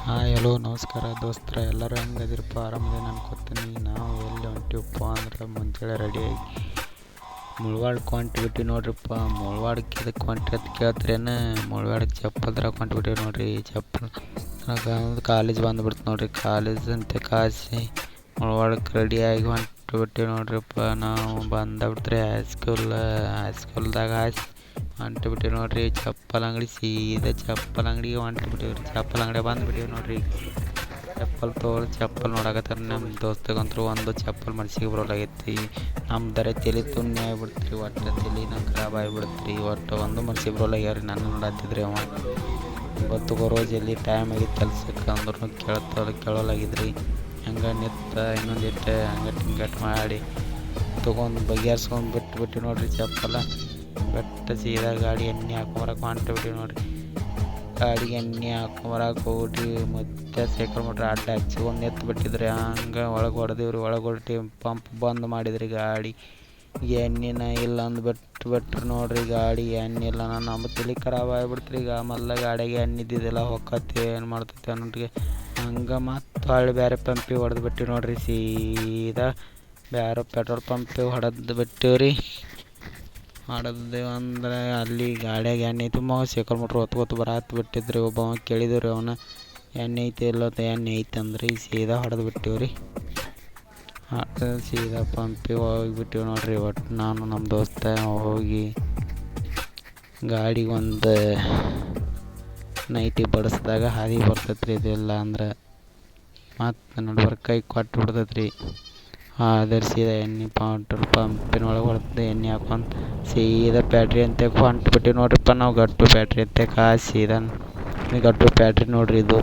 Hi hello ನಮಸ್ಕಾರ ದೋಸ್ತರ, ಎಲ್ಲರೂ ಹೆಂಗದಿರಪ್ಪ? ಆರಾಮದೇನು ಅನ್ಕೋತೀನಿ. ನಾವು ಎಲ್ಲಿ ಹೊಂಟಿವಪ್ಪ ಅಂದ್ರೆ ಮುಂಚೆಳೆ ರೆಡಿಯಾಗಿ ಮುಳ್ವಾಡಕ್ಕೆ ಹೊಂಟಿಬಿಟ್ಟು ನೋಡ್ರಿಪ್ಪ. ಮುಳ್ವಾಡಕ್ಕೆ ಇದಕ್ಕೆ ಹೊಂಟ್ರಿ ಅಂತ ಕೇಳ್ತ್ರೇನು? ಮುಳ್ವಾಡಕ್ಕೆ ಚಪ್ಪಲ್ದ್ರಾಗ ಹೊಂಟ್ಬಿಟ್ಟಿವಿ ನೋಡ್ರಿ. ಚಪ್ಪಲ್ ಕಾಲೇಜ್ ಬಂದುಬಿಡ್ತು ನೋಡ್ರಿ. ಕಾಲೇಜ್ ಅಂತ ಕಾಸಿ ಮುಳ್ವಾಡಕ್ಕೆ ರೆಡಿಯಾಗಿ ಹೊಂಟ್ಬಿಟ್ಟಿವಿ ನೋಡ್ರಿಪ್ಪ. ನಾವು ಬಂದುಬಿಟ್ರಿ ಹೈಸ್ಕೂಲ್ದಾಗ ಹೊಂಟ್ಬಿಟ್ಟಿವಿ ನೋಡ್ರಿ. ಚಪ್ಪಲ್ ಅಂಗಡಿ ಸೀದಾ ಚಪ್ಪಲ್ ಅಂಗಡಿಗೆ ಹೊಂಟ್ಬಿಟ್ಟಿವಿ ರೀ. ಚಪ್ಪಲ್ ಅಂಗಡಿ ಬಂದುಬಿಟ್ಟಿವಿ ನೋಡ್ರಿ. ಚಪ್ಪಲ್ ಚಪ್ಪಲ್ ನೋಡಕತ್ತಾರ. ನಮ್ಮ ದೋಸ್ತಗಂತೂ ಒಂದು ಚಪ್ಪಲ್ ಮನ್ಸಿಗೆ ಬರೋಲಾಗೈತಿ. ನಮ್ದರೆ ತಲೆ ತುಣ್ಣಿ ಆಗಿಬಿಡ್ತ್ರಿ. ಒಟ್ಟು ತಲೆನ ಖರಾಬ್ ಆಗಿಬಿಡ್ತ್ರಿ. ಒಟ್ಟು ಒಂದು ಮನ್ಸಿಗೆ ಬರೋಲಾಗ್ಯಾವ್ರಿ. ನನ್ನ ನೋಡತ್ತಿದ್ರಿ ಅವ ಇವತ್ತು ರೋಜ್ ಎಲ್ಲಿ ಟೈಮ್ ಆಗಿತ್ತು ಕೆಲ್ಸಕ್ಕೆ ಅಂದ್ರೂ ಕೇಳೋಲಾಗಿದ್ರಿ. ಹಂಗೆ ನಿತ್ತ ಇನ್ನೊಂದಿಟ್ಟು ಹಂಗಟ್ ಮಾಡಿ ತೊಗೊಂಡು ಬಗೆಹರಿಸ್ಕೊಂಡು ಬಿಟ್ಟು ನೋಡ್ರಿ. ಚಪ್ಪಲ ಬೆಟ್ಟ ಸೀದಾ ಗಾಡಿ ಎಣ್ಣೆ ಹಾಕೊಂಬರಕ್ಕೆ ಹೊಂಟ್ಬಿಟ್ಟಿವಿ ನೋಡ್ರಿ. ಗಾಡಿಗೆ ಎಣ್ಣೆ ಹಾಕೊಂಬರಕ್ಕೆ ಹೋಗ್ಬಿಟ್ರಿ. ಮತ್ತೆ ಸೈಕಲ್ ಮೋಟ್ರ್ ಅಡ್ಡ ಹಚ್ಚಿಕೊಂಡು ಎತ್ತು ಬಿಟ್ಟಿದ್ರಿ. ಹಂಗೆ ಒಳಗೆ ಹೊಡೆದಿವ್ರಿ. ಒಳಗೆ ಹೊರಟಿ ಪಂಪ್ ಬಂದ್ ಮಾಡಿದ್ರಿ. ಗಾಡಿ ಎಣ್ಣೆನ ಇಲ್ಲ ಅಂದು ಬಿಟ್ರಿ ನೋಡ್ರಿ. ಗಾಡಿ ಎಣ್ಣೆ ಇಲ್ಲ, ನಮ್ಮ ತಲೆ ಖರಾಬ್ ಆಗಿಬಿಡ್ತ್ರಿ. ಈಗ ಆಮೇಲೆ ಗಾಡಿಗೆ ಎಣ್ಣೆ ಇದ್ದಿದ್ದೆಲ್ಲ ಹೊಕ್ಕತ್ತಿ ಏನು ಮಾಡ್ತೈತಿ ಅನ್ನೋಟಿಗೆ ಹಂಗೆ ಮತ್ತೆ ಹೊಳ್ಳಿ ಬೇರೆ ಪಂಪಿಗೆ ಹೊಡೆದು ಬಿಟ್ಟಿವಿ ನೋಡ್ರಿ. ಸೀದಾ ಬೇರೆ ಪೆಟ್ರೋಲ್ ಪಂಪಿಗೆ ಹೊಡೆದು ಬಿಟ್ಟಿವ್ರಿ. ಹೊಡೆದು ಅಂದ್ರೆ ಅಲ್ಲಿ ಗಾಡಿಯಾಗ ಎಣ್ಣೆ ಐತಿ. ಸೈಕಲ್ ಮೋಟ್ರ್ ಹೊತ್ಕೊತ ಬರತ್ತು ಬಿಟ್ಟಿದ್ರಿ. ಒಬ್ಬ ಕೇಳಿದ್ರಿ ಅವನ ಎಣ್ಣೆ ಐತಿ ಇಲ್ಲತ್ತ. ಎಣ್ಣೆ ಐತಿ ಅಂದ್ರೆ ಸೀದಾ ಹೊಡೆದು ಬಿಟ್ಟಿವ್ರಿ. ಸೀದಾ ಪಂಪಿಗೆ ಹೋಗಿಬಿಟ್ಟಿವಿ ನೋಡ್ರಿ. ಒಟ್ಟು ನಾನು ನಮ್ಮ ದೋಸ್ತ ಹೋಗಿ ಗಾಡಿಗೆ ಒಂದು ನೈಟಿ ಬಡಿಸ್ದಾಗ ಹಾದಿ ಬರ್ತೈತ್ರಿ. ಇದೆಲ್ಲ ಅಂದ್ರೆ ಮತ್ತು ನಡ್ಬರ್ಕ ಕೈ ಕೊಟ್ಟು ಬಿಡ್ತೈತ್ರಿ. ಅದ್ರ ಸೀದಾ ಎಣ್ಣೆ ಪಂಪಿನೊಳಗೆ ಹೊಡೆದು ಎಣ್ಣೆ ಹಾಕೊಂಡು ಸೀದಾ ಬ್ಯಾಟ್ರಿ ಅಂತ ಹೊಂಟ್ಬಿಟ್ಟಿವಿ ನೋಡ್ರಿಪ್ಪ. ನಾವು ಗಟ್ಟು ಬ್ಯಾಟ್ರಿ ಅಂತ ಸೀದಾ ಗಟ್ಟು ಬ್ಯಾಟ್ರಿ ನೋಡ್ರಿ. ಇದು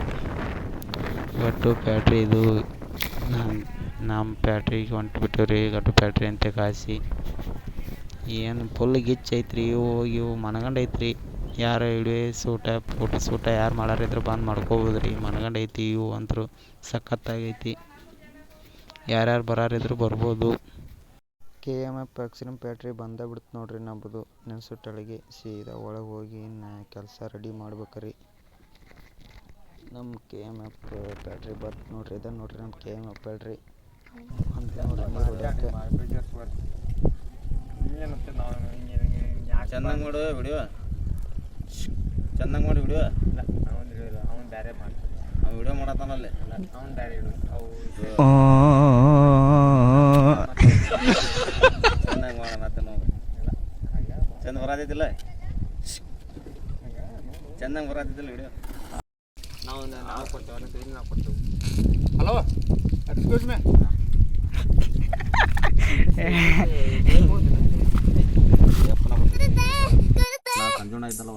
ಗಟ್ಟು ಬ್ಯಾಟ್ರಿ. ಇದು ನಮ್ಮ ಬ್ಯಾಟ್ರಿಗೆ ಹೊಂಟ್ಬಿಟ್ಟಿವಿ ರೀ. ಗಟ್ಟು ಬ್ಯಾಟ್ರಿ ಅಂತ ಕಾಸಿ ಏನು ಫುಲ್ ಗಿಚ್ ಐತ್ರಿ. ಇವು ಮನಗಂಡು ಐತ್ರಿ. ಯಾರು ಹಿಡಿಯೋ ಫೋಟೋ ಸೂಟ ಯಾರು ಮಾಡಾರಿದ್ರು ಬಂದು ಮಾಡ್ಕೋಬೋದ್ರಿ. ಮನಗಂಡು ಐತಿ. ಇವು ಅಂತರೂ ಸಖತ್ತಾಗೈತಿ. ಯಾರ್ಯಾರು ಬರಾರಿದ್ರು ಬರ್ಬೋದು. KMF ಎಕ್ಸ್ಟ್ರೀಮ್ ಬ್ಯಾಟ್ರಿ ಬಂದೇ ಬಿಡ್ತು ನೋಡ್ರಿ. ನಮ್ಮದು ನೆನ್ಸುಟ್ಟಳಿಗೆ ಸೀದಾ ಒಳಗೆ ಹೋಗಿ ಕೆಲಸ ರೆಡಿ ಮಾಡ್ಬೇಕ್ರಿ. ನಮ್ಮ KMF ಬ್ಯಾಟ್ರಿ ಬರ್ತು ನೋಡ್ರಿ. ಇದನ್ನು ನೋಡ್ರಿ ನಮ್ಮ KMF ಬ್ಯಾಟ್ರಿ ಅಂತ ನೋಡ್ರಿ. ನೀರು ಹೊಡ್ಯಕ್ಕೆ ಚೆನ್ನಾಗಿ ಮಾಡು ವಿಡಿಯೋ. ಚೆನ್ನಾಗಿ ಮಾಡಿ ವಿಡಿಯೋ. ಅವ್ನು ಬೇರೆ ಮಾಡ್ತಾನೆ. ಅವ್ನು ವಿಡಿಯೋ ಮಾಡತ್ತಾನಲ್ಲಿ. ಅವ್ನು ಬೇರೆ ಚೆನ್ನಾಗಿ ಮಾಡೋಣ ನಾವು. ಚಂದ ಬರತೈತಿಲ್ಲ. ಚೆನ್ನಾಗಿ ಬರತೈತಿಲ್ಲ ವಿಡಿಯೋ. ನಾವು ಕೊಡ್ತೇವೆ. ನಾವು ಕೊಡ್ತೇವೆ. Hello, excuse me. ಸಂಜೋಣ ಇದ್ದಲ್ಲ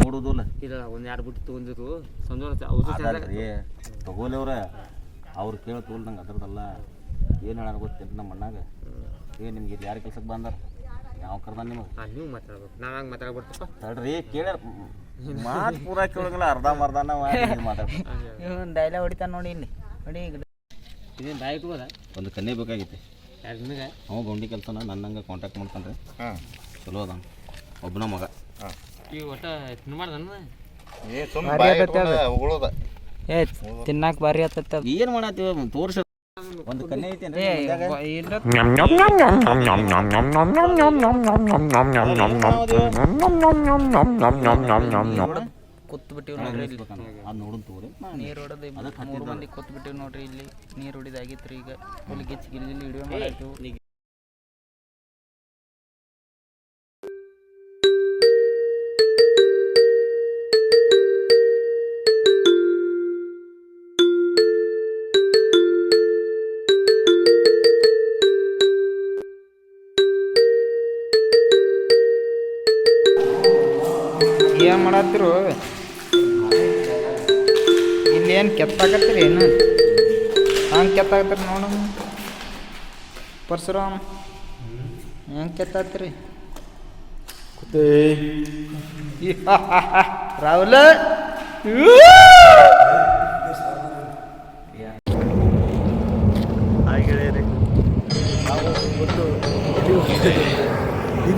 ನೋಡುದಿಲ್ಲ. ಇಲ್ಲ ಒಂದು 2 ಬಿಟ್ಟು ತೊಗೊಂಡಿರು ಸಂಜೋಣ ತಗೋಲಿ ಅವ್ರು ಕೇಳಿ ತೋಲ್ ನಂಗೆ ಅದ್ರದಲ್ಲ. ಏನು ಹೇಳೋಣ ಗೊತ್ತೇನು ನಮ್ಮ ಅಣ್ಣಾಗ? ನಿಮ್ಗೆ ಇಲ್ಲಿ ಯಾರು ಕೆಲ್ಸಕ್ಕೆ ಬಂದಾರ? ಯಾವ ಕರ್ದ ನಿಮಗೆ? ನೀವು ಮಾತಾಡ್ಬೇಕು. ನಾವು ಹಂಗೆ ಮಾತಾಡ್ಬಿಡ್ತಪ್ಪ. ತಡ್ರಿ ಕೇಳ ಮಾತು ಪೂರ ಕೇಳೋಂಗಿಲ್ಲ. ಅರ್ಧ ನಾವು ಮಾತಾಡ್ಬೇಕು. ಡೈಲಾಗ್ ಹೊಡಿತಾನೆ ನೋಡಿ. ಇಲ್ಲಿ ನೋಡಿ ಇದೇನು ಬಾಯಿ ಇಟ್ಬೋದ? ಒಂದು ಕನ್ನೆ ಬೇಕಾಗಿತ್ತು. ಯಾರು ನಿಮಗೆ? ಅವ ಗೌಂಡಿ ಕೆಲಸನ ನನ್ನಂಗೆ ಕಾಂಟ್ಯಾಕ್ಟ್ ಮಾಡ್ತಾನೆ. ಚಲೋ ಅದ. ಒಬ್ಬನ ಮಗ. ಈಗ ಒಟ್ಟ ತಿನ್ಬಾರ್ದನ್ನ ತಿನ್ನಾಕ ಬಾರಿ ಆತತ್ತ. ಏನು ಮಾಡತ್ತೀವ ತೋರ್ಸ. ಒಂದು ಕನ್ನೆ ಐತಿ ಕೂತ್ ಬಿಟ್ಟಿವಿ ನೋಡ್ರಿ. ಅದು ನೋಡೋದು ತಗೋರಿ. ನೀರು ಹೊಡೆದು 3 ಮಂದಿ ಕೂತ್ ಬಿಟ್ಟಿವಿ ನೋಡ್ರಿ. ಇಲ್ಲಿ ನೀರು ಹೊಡಿದಾಗಿತ್ತು ರೀ. ಈಗ ಫುಲ್ ಗಿಚ್ಚಿ ಗಿಲ್ಲಿ ವಿಡಿಯೋ ಮಾಡಾಯ್ತು. ಏನು ಮಾಡತ್ತಿರು? ಇಲ್ಲಿ ಏನು ಕೆತ್ತಾಕತ್ತೀರಿ? ಏನು ಹಂಗೆ ಕೆತ್ತಾಕತ್ತೀರಿ ನೋಡು ಪರಶುರಾಮ್. ಹೆಂಗೆ ಕೆತ್ತಾತ್ತೀರಿ? ರಾಹುಲ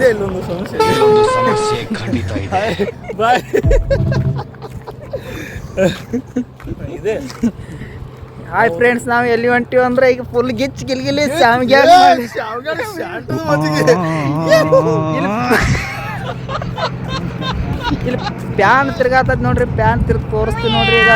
ಇದೆ ಇಲ್ಲೊಂದು ಸಮಸ್ಯೆ ಬಾಯ್ ಇದೆ. ಹಾಯ್ ಫ್ರೆಂಡ್ಸ್, ನಾವು ಎಲ್ಲಿ ಹೊಂಟಿವಿ ಅಂದ್ರೆ ಈಗ ಫುಲ್ ಗಿಚ್ ಗಿಲ್ಗಿಲಿ ಶಾಮಿಗೆ ಇಲ್ಲಿ ಪ್ಯಾನ್ ತಿರ್ಗಾತದ ನೋಡ್ರಿ, ಪ್ಯಾನ್ ತಿರ್ಗಿ ತೋರಿಸ್ತೀವಿ ನೋಡ್ರಿ. ಈಗ